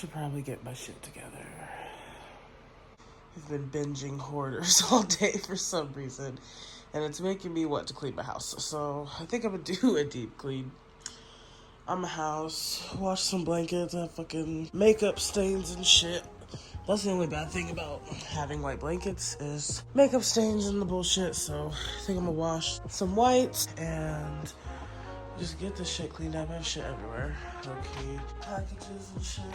Should probably get my shit together. I've been binging Hoarders all day for some reason, and it's making me want to clean my house. So I think I'm gonna do a deep clean on my house, wash some blankets, have fucking makeup stains and shit. That's the only bad thing about having white blankets is makeup stains and the bullshit. So I think I'm gonna wash some whites and just get this shit cleaned up. I have shit everywhere. Okay, packages and shit.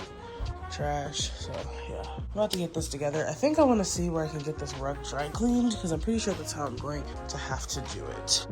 Trash. So yeah, I'm about to get this together. I think I want to see where I can get this rug dry cleaned because I'm pretty sure that's how I'm going to have to do it.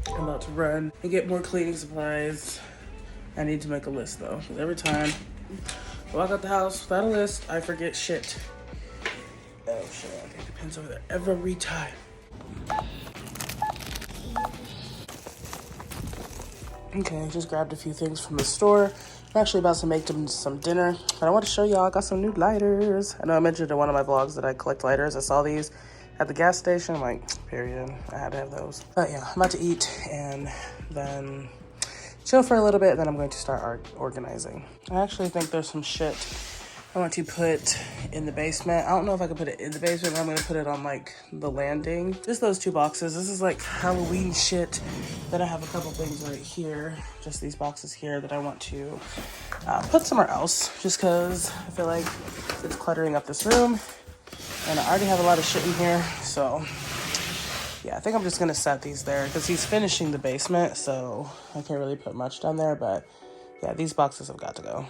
I'm about to run and get more cleaning supplies. I need to make a list though, because every time I walk out the house without a list, I forget shit. Oh shit, I think the pen's over there every time. Okay, I just grabbed a few things from the store. I'm actually about to make them some dinner, but I want to show y'all I got some new lighters. I know I mentioned in one of my vlogs that I collect lighters. I saw these at the gas station. I'm like, period, I had to have those. But yeah, I'm about to eat and then chill for a little bit, then I'm going to start organizing. I actually think there's some shit I want to put in the basement. I don't know if I can put it in the basement, but I'm gonna put it on like the landing. Just those two boxes. This is like Halloween shit. Then I have a couple things right here, just these boxes here that I want to put somewhere else, just cause I feel like it's cluttering up this room and I already have a lot of shit in here. So yeah, I think I'm just gonna set these there because he's finishing the basement, so I can't really put much down there, but yeah, these boxes have got to go.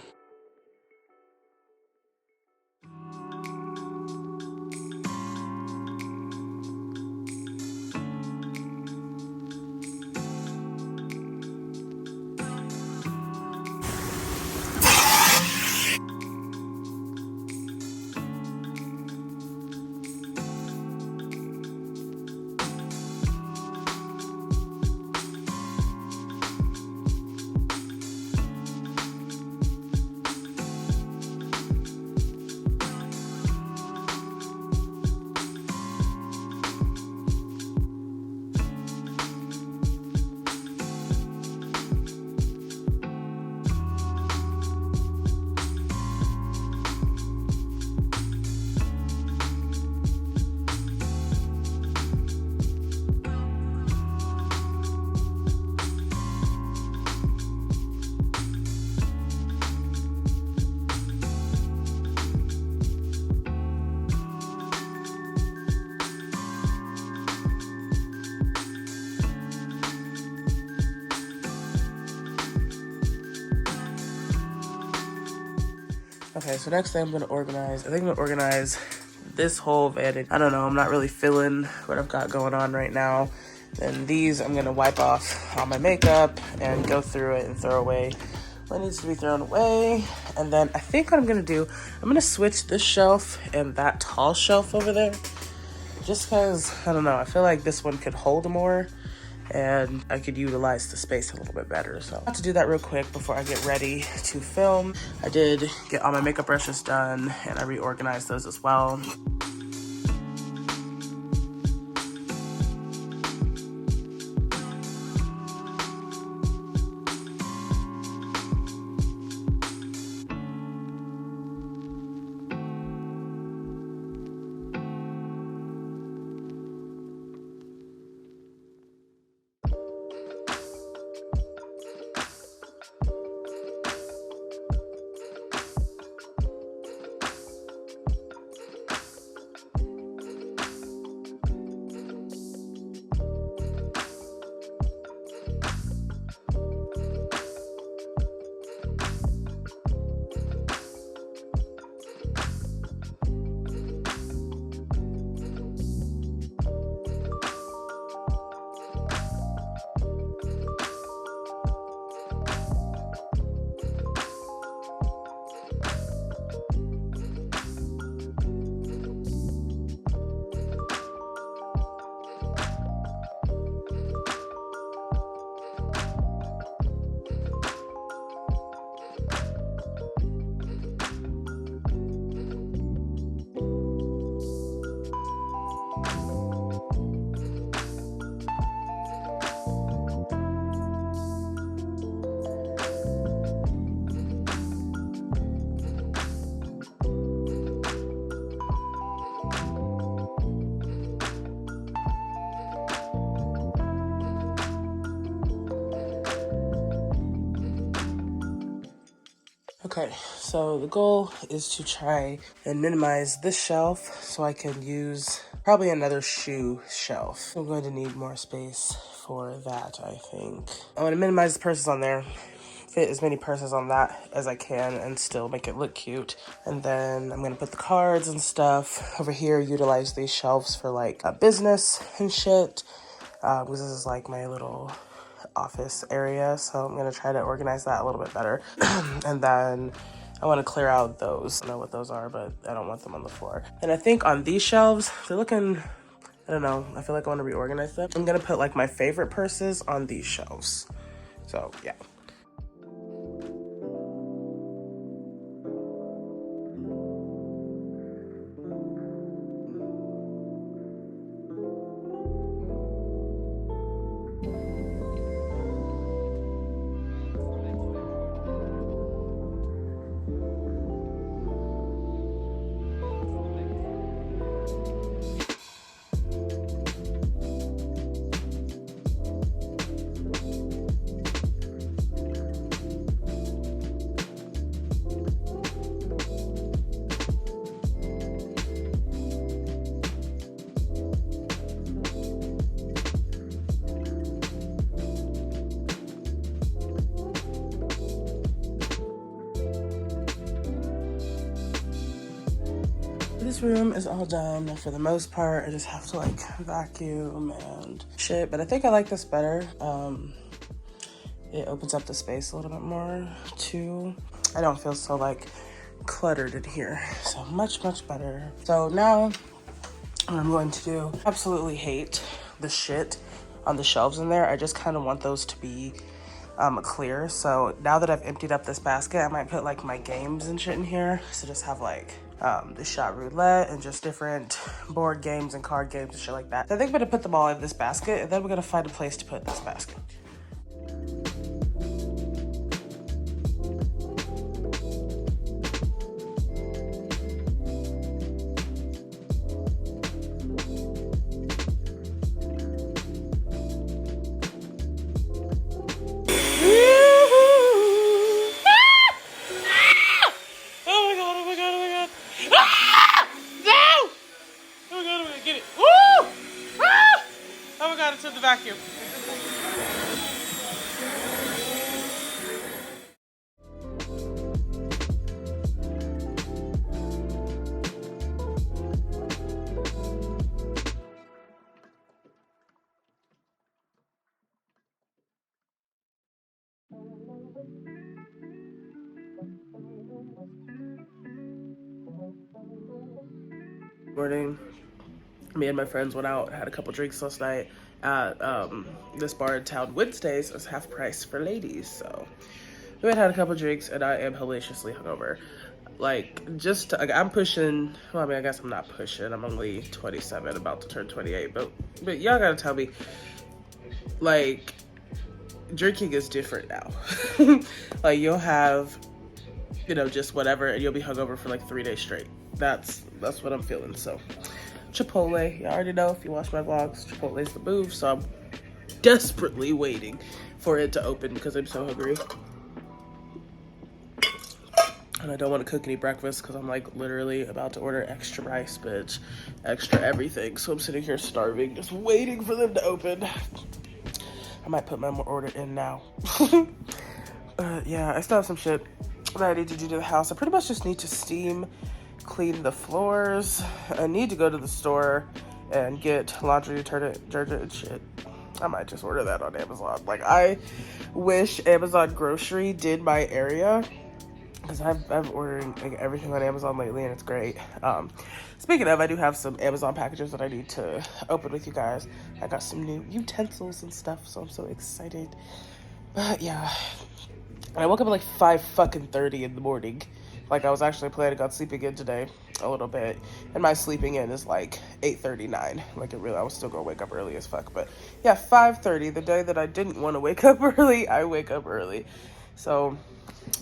Okay, so next thing I'm gonna organize, I think I'm gonna organize this whole vanity. I don't know, I'm not really feeling what I've got going on right now. Then these, I'm gonna wipe off all my makeup and go through it and throw away what needs to be thrown away. And then I think what I'm gonna do, I'm gonna switch this shelf and that tall shelf over there. Just cause, I don't know, I feel like this one could hold more and I could utilize the space a little bit better. So I have to do that real quick before I get ready to film. I did get all my makeup brushes done and I reorganized those as well. Okay, so the goal is to try and minimize this shelf so I can use probably another shoe shelf. I'm going to need more space for that, I think. I want to minimize the purses on there, fit as many purses on that as I can and still make it look cute. And then I'm going to put the cards and stuff over here, utilize these shelves for like a business and shit. Because this is like my little office area, so I'm gonna try to organize that a little bit better. And then I want to clear out those. I don't know what those are, but I don't want them on the floor. And I think on these shelves, they're looking, I don't know, I feel like I want to reorganize them. I'm gonna put like my favorite purses on these shelves. So yeah. This room is all done for the most part. I just have to like vacuum and shit, but I think I like this better. It opens up the space a little bit more too. I don't feel so like cluttered in here, so much better. So now what I'm going to do, absolutely hate the shit on the shelves in there. I just kind of want those to be clear. So now that I've emptied up this basket, I might put like my games and shit in here. So just have like the shot roulette and just different board games and card games and shit like that. So I think I'm gonna put them all in this basket, and then we're gonna find a place to put this basket. To the vacuum. Morning, me and my friends went out, had a couple drinks last night at this bar in town. Wednesdays is half price for ladies, so we had a couple drinks and I am hellaciously hungover. Like, I'm pushing, well, I mean, I guess I'm not pushing, I'm only 27, about to turn 28, but y'all gotta tell me, like, drinking is different now. Like, you'll have, you know, just whatever, and you'll be hungover for like 3 days straight. That's what I'm feeling. So Chipotle, you already know if you watch my vlogs, Chipotle's the move. So I'm desperately waiting for it to open because I'm so hungry. And I don't want to cook any breakfast because I'm like literally about to order extra rice, bitch. Extra everything. So I'm sitting here starving, just waiting for them to open. I might put my order in now. Yeah, I still have some shit that I need to do to the house. I pretty much just need to steam clean the floors. I need to go to the store and get laundry detergent and shit. I might just order that on Amazon. Like, I wish Amazon Grocery did my area, because I've ordering like everything on Amazon lately and it's great. Speaking of, I do have some Amazon packages that I need to open with you guys. I got some new utensils and stuff, so I'm so excited. But yeah, I woke up at like 5:30 in the morning. Like, I was actually planning on sleeping in today a little bit, and my sleeping in is like 8:39. Like, I was still gonna wake up early as fuck. But yeah, 5:30, the day that I didn't want to wake up early, I wake up early. So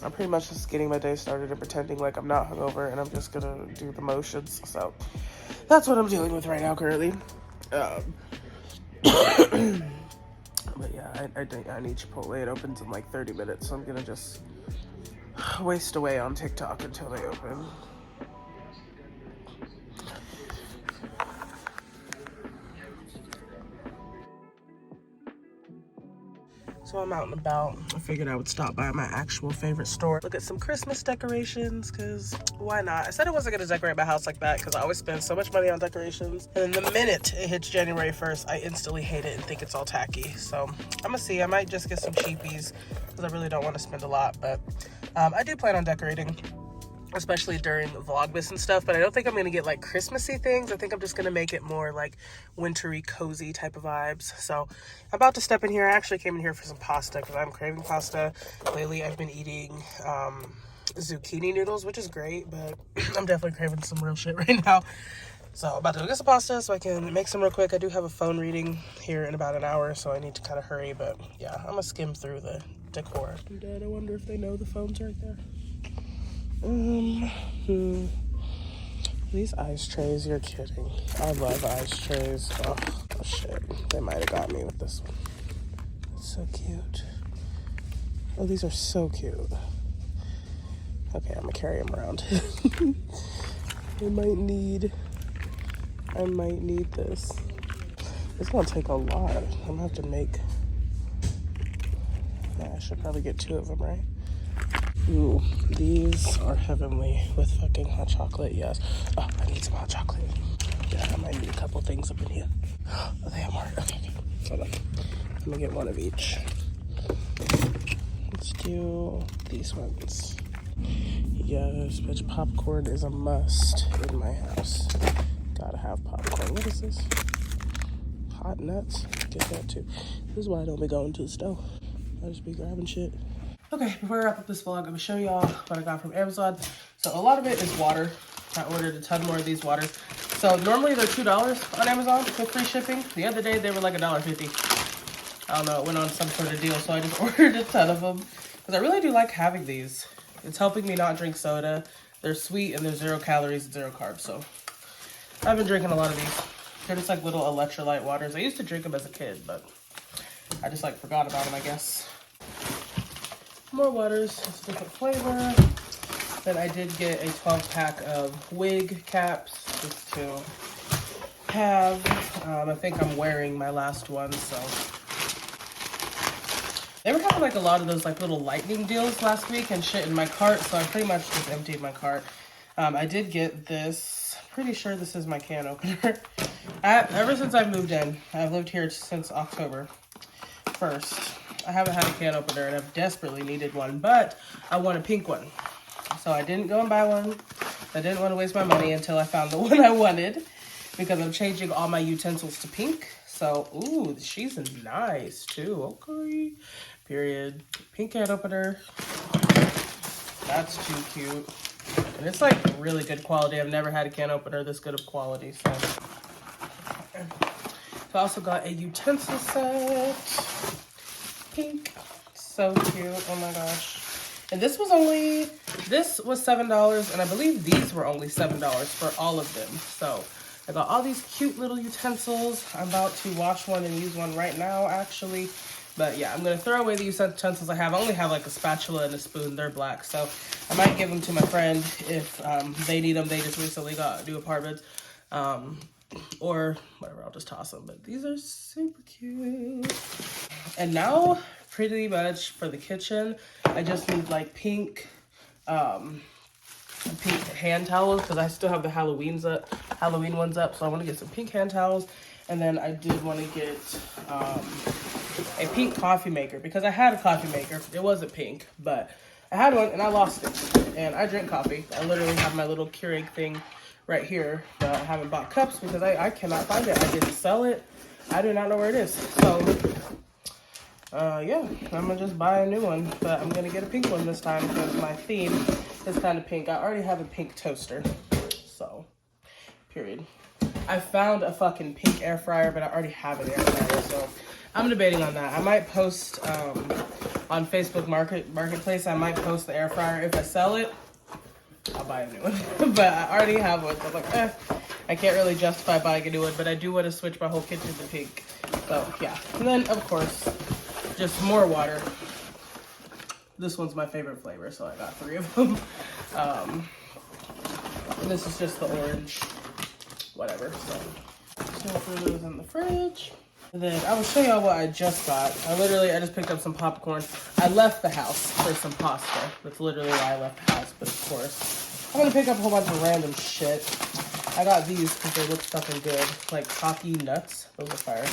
I'm pretty much just getting my day started and pretending like I'm not hungover, and I'm just gonna do the motions. So that's what I'm dealing with right now currently. But yeah, I need Chipotle. It opens in like 30 minutes, so I'm gonna just waste away on TikTok until they open. So I'm out and about. I figured I would stop by my actual favorite store, look at some Christmas decorations, because why not? I said I wasn't going to decorate my house like that because I always spend so much money on decorations. And then the minute it hits January 1st, I instantly hate it and think it's all tacky. So I'm going to see. I might just get some cheapies because I really don't want to spend a lot. But I do plan on decorating, especially during Vlogmas and stuff, but I don't think I'm going to get like Christmassy things. I think I'm just going to make it more like wintry, cozy type of vibes. So I'm about to step in here. I actually came in here for some pasta because I'm craving pasta. Lately I've been eating zucchini noodles, which is great, but I'm definitely craving some real shit right now. So I'm about to go get some pasta so I can make some real quick. I do have a phone reading here in about an hour, so I need to kind of hurry, but yeah, I'm going to skim through the decor. Dad, I wonder if they know the phone's right there. These ice trays, you're kidding. I love ice trays. Oh shit, they might have got me with this one. It's so cute. Oh, these are so cute. Okay, I'm gonna carry them around. I might need this. It's gonna take a lot. I'm gonna have to make, yeah, I should probably get 2 of them, right? Ooh, these are heavenly with fucking hot chocolate, yes. Oh, I need some hot chocolate. Yeah, I might need a couple things up in here. Oh, they have more. Okay, hold on. I'm gonna get 1 of each. Let's do these ones. Yes, bitch, popcorn is a must in my house. Gotta have popcorn. What is this? Hot nuts? Get that too. This is why I don't be going to the stove. I just be grabbing shit. Okay, before I wrap up this vlog, I'm going to show y'all what I got from Amazon. So a lot of it is water. I ordered a ton more of these waters. So normally they're $2 on Amazon with free shipping. The other day they were like $1.50. I don't know, it went on some sort of deal, so I just ordered a ton of them. Because I really do like having these. It's helping me not drink soda. They're sweet and they're 0 calories and 0 carbs. So I've been drinking a lot of these. They're just like little electrolyte waters. I used to drink them as a kid, but I just like forgot about them, I guess. More waters, it's a different flavor. Then I did get a 12-pack of wig caps just to have. I think I'm wearing my last one, so. They were having like a lot of those like little lightning deals last week and shit in my cart, so I pretty much just emptied my cart. I did get this, pretty sure this is my can opener. Ever since I've moved in, I've lived here since October 1st. I haven't had a can opener and I've desperately needed one, but I want a pink one. So I didn't go and buy one. I didn't want to waste my money until I found the one I wanted, because I'm changing all my utensils to pink. So, ooh, she's nice too. Okay. Period. Pink can opener. That's too cute. And it's like really good quality. I've never had a can opener this good of quality. So I also got a utensil set. Pink. So cute. Oh my gosh. And this was $7, and I believe these were only $7 for all of them. So I got all these cute little utensils. I'm about to wash one and use one right now, actually. But yeah, I'm going to throw away the utensils I have. I only have like a spatula and a spoon. They're black. So I might give them to my friend if they need them. They just recently got new apartments. Or whatever, I'll just toss them. But these are super cute. And now, pretty much for the kitchen, I just need like pink hand towels, because I still have the Halloween ones up. So I want to get some pink hand towels. And then I did want to get a pink coffee maker, because I had a coffee maker. It wasn't pink, but I had one and I lost it. And I drink coffee. I literally have my little Keurig thing right here, but I haven't bought cups because I cannot find it. I didn't sell it. I do not know where it is. So yeah, I'm gonna just buy a new one, but I'm gonna get a pink one this time because my theme is kind of pink. I already have a pink toaster, so period. I found a fucking pink air fryer, but I already have an air fryer, so I'm debating on that. I might post on Facebook Marketplace. I might post the air fryer. If I sell it, I'll buy a new one. But I already have one, so I'm like, I can't really justify buying a new one, but I do want to switch my whole kitchen to pink. So yeah, and then of course, just more water. This one's my favorite flavor, so I got 3 of them. And this is just the orange, whatever. So throw those in the fridge. And then I will show y'all what I just got. I just picked up some popcorn. I left the house for some pasta. That's literally why I left the house, but of course, I'm gonna pick up a whole bunch of random shit. I got these because they look fucking good, like coffee nuts. Those are fire.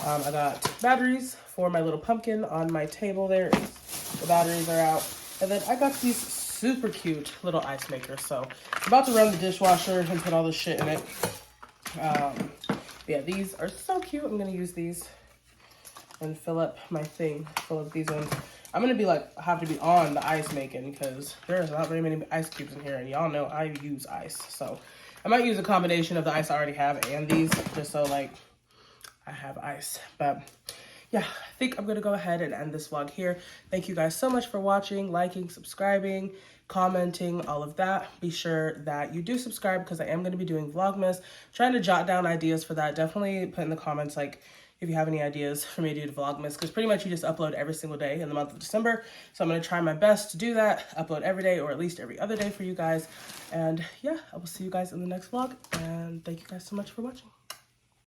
I got batteries for my little pumpkin on my table there. The batteries are out. And then I got these super cute little ice makers. So I'm about to run the dishwasher and put all this shit in it. Yeah, these are so cute. I'm gonna use these and fill up my thing. Fill up these ones. I'm gonna be like, have to be on the ice making because there's not very many ice cubes in here, and y'all know I use ice. So I might use a combination of the ice I already have and these, just so like I have ice. But yeah, I think I'm gonna go ahead and end this vlog here. Thank you guys so much for watching, liking, subscribing, commenting, all of that. Be sure that you do subscribe because I am going to be doing Vlogmas. Trying to jot down ideas for that. Definitely put in the comments like if you have any ideas for me to do Vlogmas, because pretty much you just upload every single day in the month of December. So I'm going to try my best to do that, upload every day or at least every other day for you guys. And yeah, I will see you guys in the next vlog, and thank you guys so much for watching.